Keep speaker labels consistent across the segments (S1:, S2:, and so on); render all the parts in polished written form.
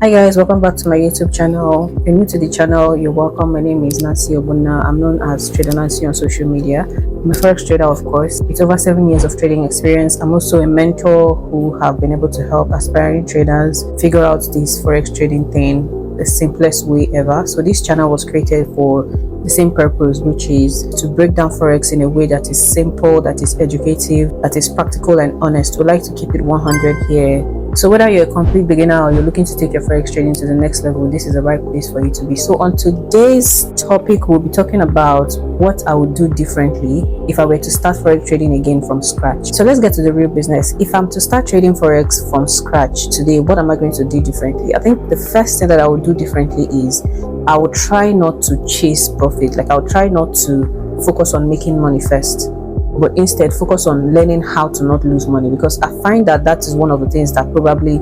S1: Hi guys, welcome back to my YouTube channel. If you're new to the channel, you're welcome. My name is Nancy Obuna. I'm known as Trader Nancy on social media. I'm a forex trader, of course. It's over 7 years of trading experience. I'm also a mentor who have been able to help aspiring traders figure out this forex trading thing the simplest way ever. So this channel was created for the same purpose, which is to break down forex in a way that is simple, that is educative, that is practical and honest. We like to keep it 100 here. So whether you're a complete beginner or you're looking to take your forex trading to the next level, this is the right place for you to be. So on today's topic, we'll be talking about what I would do differently if I were to start forex trading again from scratch. So let's get to the real business. If I'm to start trading forex from scratch today, what am I going to do differently? I think the first thing that I would do differently is I would try not to chase profit. Like I would try not to focus on making money first, but instead focus on learning how to not lose money, because I find that that is one of the things that probably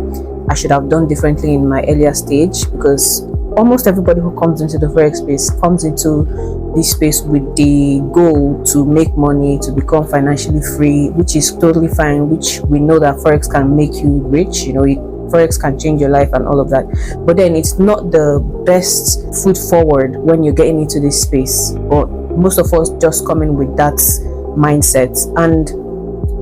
S1: I should have done differently in my earlier stage, because almost everybody who comes into the forex space comes into this space with the goal to make money, to become financially free, which is totally fine, which we know that forex can make you rich, forex can change your life and all of that. But then it's not the best foot forward when you're getting into this space, but most of us just come in with that mindset. And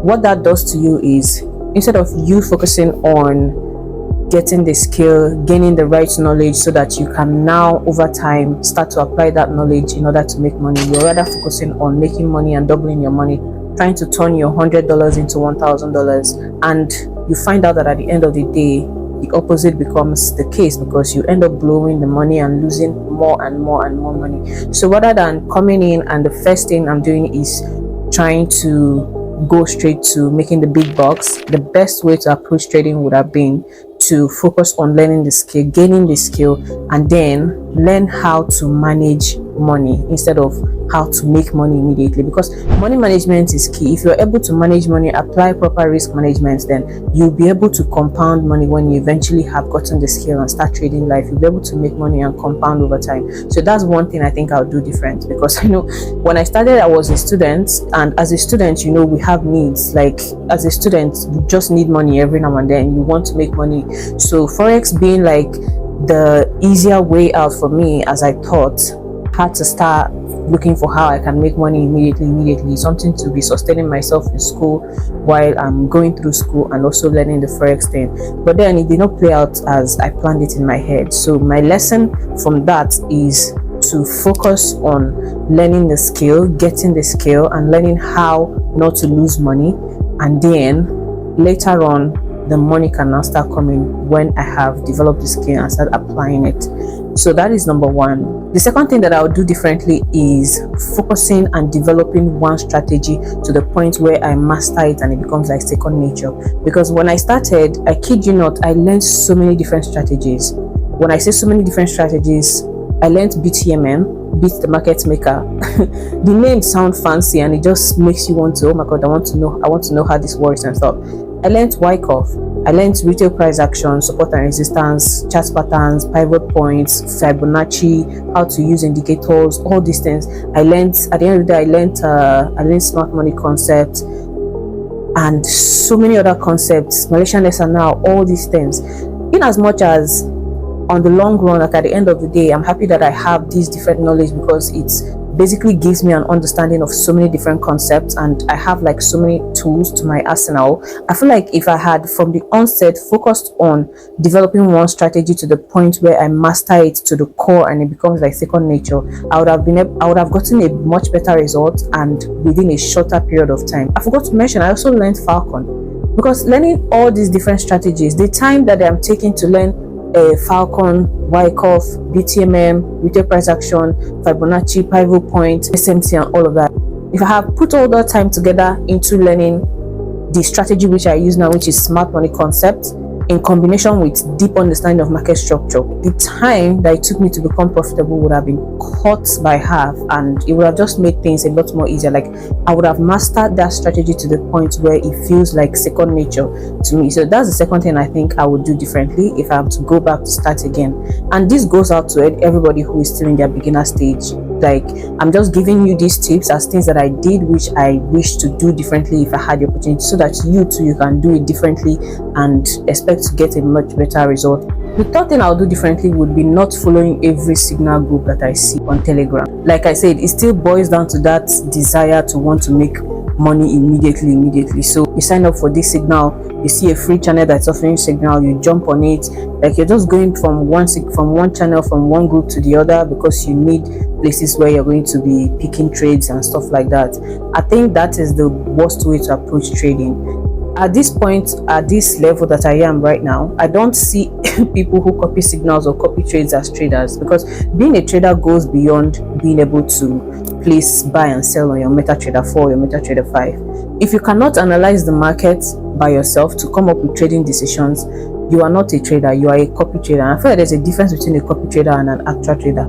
S1: what that does to you is, instead of you focusing on getting the skill, gaining the right knowledge so that you can now over time start to apply that knowledge in order to make money, you're rather focusing on making money and doubling your money, trying to turn your $100 into $1,000, and you find out that at the end of the day the opposite becomes the case, because you end up blowing the money and losing more and more and more money. So rather than coming in and the first thing I'm doing is trying to go straight to making the big bucks, the best way to approach trading would have been to focus on learning the skill, gaining the skill, and then learn how to manage money instead of how to make money immediately, because money management is key. If you're able to manage money, apply proper risk management, then you'll be able to compound money. When you eventually have gotten the skill and start trading life, you'll be able to make money and compound over time. So that's one thing I think I'll do different, because I know when I started I was a student, and as a student, we have needs. Like as a student, you just need money every now and then, you want to make money. So forex being like the easier way out for me, as I thought, had to start looking for how I can make money immediately, something to be sustaining myself in school while I'm going through school and also learning the forex thing. But then it did not play out as I planned it in my head. So my lesson from that is to focus on learning the skill, getting the skill, and learning how not to lose money, and then later on the money can now start coming when I have developed the skill and start applying it. So that is number one. The second thing that I would do differently is focusing and developing one strategy to the point where I master it and it becomes like second nature. Because when I started, I kid you not, I learned so many different strategies. When I say so many different strategies, I learned BTMM, beat the market maker. The name sounds fancy and it just makes you want to, oh my god, I want to know how this works and stuff. I learned Wyckoff. I learned retail price action, support and resistance, chart patterns, pivot points, Fibonacci, how to use indicators, all these things. I learned at the end of the day, I learned smart money concept and so many other concepts, Malaysian lesson now, all these things. In as much as on the long run, like at the end of the day, I'm happy that I have this different knowledge, because it's basically gives me an understanding of so many different concepts, and I have like so many tools to my arsenal. I feel like if I had from the onset focused on developing one strategy to the point where I master it to the core and it becomes like second nature, I would have gotten a much better result and within a shorter period of time. I forgot to mention, I also learned Falcon, because learning all these different strategies, the time that I'm taking to learn Falcon, Wyckoff, BTMM, retail price action, Fibonacci, pivot point, SMT, and all of that, if I have put all that time together into learning the strategy which I use now, which is smart money concept, in combination with deep understanding of market structure, the time that it took me to become profitable would have been cut by half, and it would have just made things a lot more easier. Like I would have mastered that strategy to the point where it feels like second nature to me. So that's the second thing I think I would do differently if I have to go back to start again. And this goes out to everybody who is still in their beginner stage. Like, I'm just giving you these tips as things that I did which I wish to do differently if I had the opportunity, so that you too, you can do it differently and expect to get a much better result. The third thing I'll do differently would be not following every signal group that I see on Telegram. Like I said, it still boils down to that desire to want to make money immediately. So you sign up for this signal, you see a free channel that's offering signal, you jump on it. Like, you're just going from one channel, from one group to the other, because you need places where you're going to be picking trades and stuff like that. I think that is the worst way to approach trading. At this point, at this level that I am right now, I don't see people who copy signals or copy trades as traders, because being a trader goes beyond being able to place buy and sell on your MetaTrader 4 or your MetaTrader 5. If you cannot analyze the market by yourself to come up with trading decisions, you are not a trader, you are a copy trader. And I feel like there's a difference between a copy trader and an actual trader.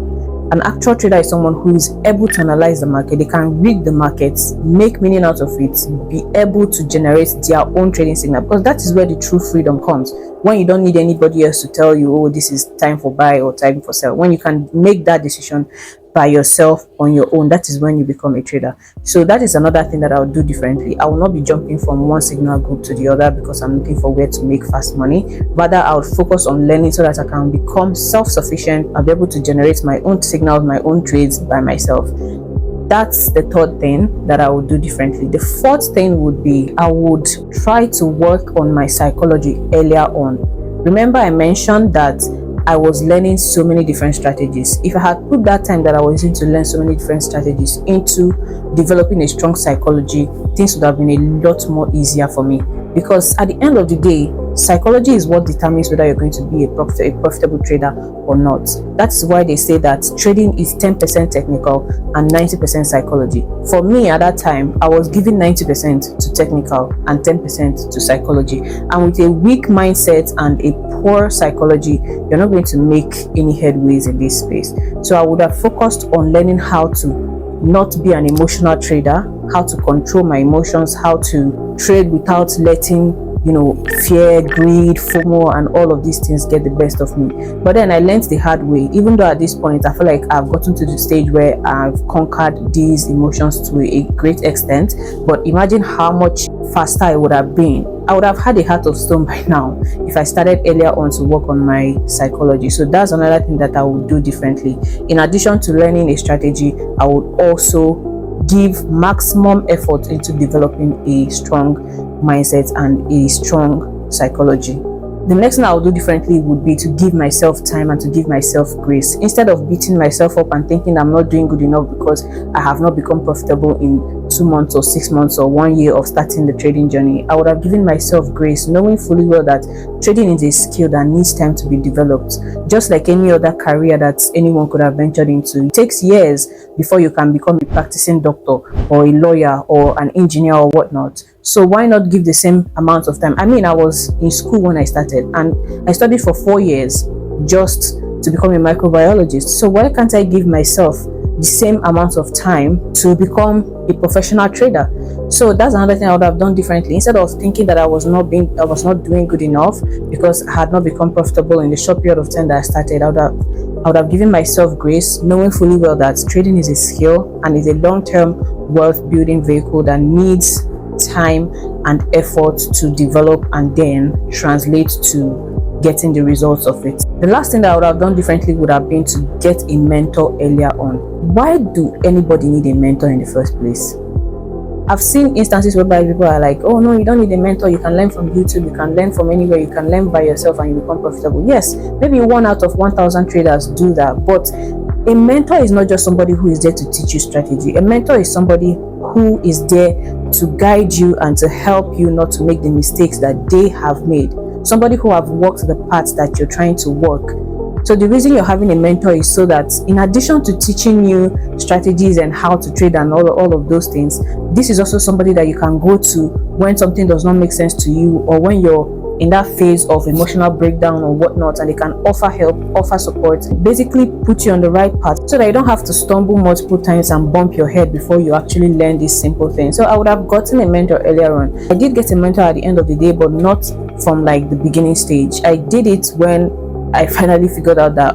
S1: An actual trader is someone who is able to analyze the market. They can read the markets, make meaning out of it, be able to generate their own trading signal, because that is where the true freedom comes. When you don't need anybody else to tell you, oh, this is time for buy or time for sell. When you can make that decision by yourself on your own, that is when you become a trader. So that is another thing that I would do differently. I will not be jumping from one signal group to the other because I'm looking for where to make fast money. Rather, I would focus on learning so that I can become self-sufficient. I'll be able to generate my own signals, my own trades by myself. That's the third thing that I would do differently. The fourth thing would be, I would try to work on my psychology earlier on. Remember, I mentioned that I was learning so many different strategies. If I had put that time that I was into learn so many different strategies into developing a strong psychology, things would have been a lot more easier for me. Because at the end of the day, psychology is what determines whether you're going to be a profitable trader or not. That's why they say that trading is 10% technical and 90% psychology. For me at that time, I was giving 90% to technical and 10% to psychology. And with a weak mindset and a poor psychology, you're not going to make any headways in this space. So I would have focused on learning how to not be an emotional trader, how to control my emotions, how to trade without letting fear, greed, FOMO, and all of these things get the best of me. But then I learned the hard way. Even though at this point I feel like I've gotten to the stage where I've conquered these emotions to a great extent, but imagine how much faster I would have been. I would have had a heart of stone by now if I started earlier on to work on my psychology. So that's another thing that I would do differently. In addition to learning a strategy, I would also give maximum effort into developing a strong mindset and a strong psychology. The next thing I would do differently would be to give myself time and to give myself grace. Instead of beating myself up and thinking I'm not doing good enough because I have not become profitable in 2 months or 6 months or 1 year of starting the trading journey, I would have given myself grace, knowing fully well that trading is a skill that needs time to be developed. Just like any other career that anyone could have ventured into, it takes years before you can become a practicing doctor or a lawyer or an engineer or whatnot. So why not give the same amount of time? I mean, I was in school when I started and I studied for 4 years just to become a microbiologist. So why can't I give myself the same amount of time to become a professional trader? So that's another thing I would have done differently. Instead of thinking that I was not doing good enough because I had not become profitable in the short period of time that I started, I would have given myself grace, knowing fully well that trading is a skill and is a long-term wealth building vehicle that needs time and effort to develop and then translate to getting the results of it. The last thing that I would have done differently would have been to get a mentor earlier on. Why do anybody need a mentor in the first place? I've seen instances whereby people are like, oh no, you don't need a mentor, you can learn from YouTube, you can learn from anywhere, you can learn by yourself and you become profitable. Yes, maybe 1 out of 1,000 traders do that, but a mentor is not just somebody who is there to teach you strategy. A mentor is somebody who is there to guide you and to help you not to make the mistakes that they have made. Somebody who have walked the path that you're trying to walk. So the reason you're having a mentor is so that in addition to teaching you strategies and how to trade and all of those things, this is also somebody that you can go to when something does not make sense to you or when you're in that phase of emotional breakdown or whatnot, and they can offer help, offer support, basically put you on the right path so that you don't have to stumble multiple times and bump your head before you actually learn this simple thing. So I would have gotten a mentor earlier on. I did get a mentor at the end of the day, but not from like the beginning stage. I did it when I finally figured out that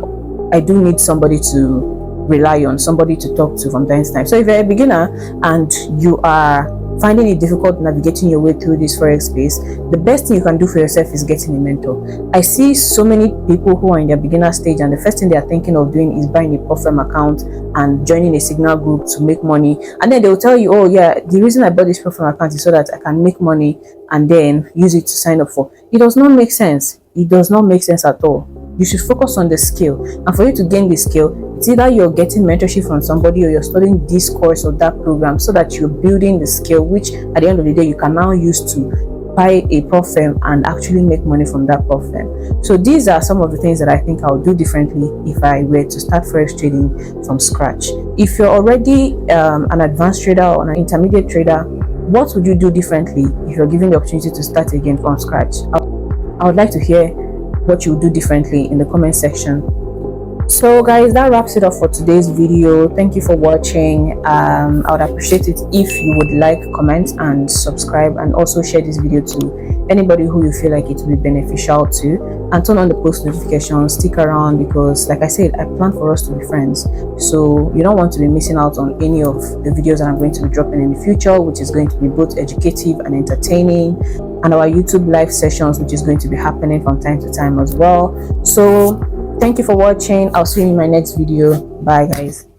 S1: I do need somebody to rely on, somebody to talk to from time to time. So if you're a beginner and you are finding it difficult navigating your way through this forex space, the best thing you can do for yourself is getting a mentor. I see so many people who are in their beginner stage and the first thing they are thinking of doing is buying a platform account and joining a signal group to make money, and then they will tell you, oh yeah, the reason I bought this platform account is so that I can make money and then use it to sign up for. It does not make sense. It does not make sense at all. You should focus on the skill, and for you to gain the skill, it's either you're getting mentorship from somebody or you're studying this course or that program so that you're building the skill, which at the end of the day you can now use to buy a prop firm and actually make money from that prop firm. So these are some of the things that I think I'll do differently if I were to start forex trading from scratch. If you're already an advanced trader or an intermediate trader, what would you do differently if you're given the opportunity to start again from scratch? I would like to hear what you would do differently in the comment section. So guys, that wraps it up for today's video. Thank you for watching. I would appreciate it if you would like, comment and subscribe, and also share this video to anybody who you feel like it will be beneficial to, and turn on the post notifications. Stick around because, like I said, I plan for us to be friends, so you don't want to be missing out on any of the videos that I'm going to be dropping in the future, which is going to be both educative and entertaining, and our YouTube live sessions, which is going to be happening from time to time as well. So thank you for watching. I'll see you in my next video. Bye guys.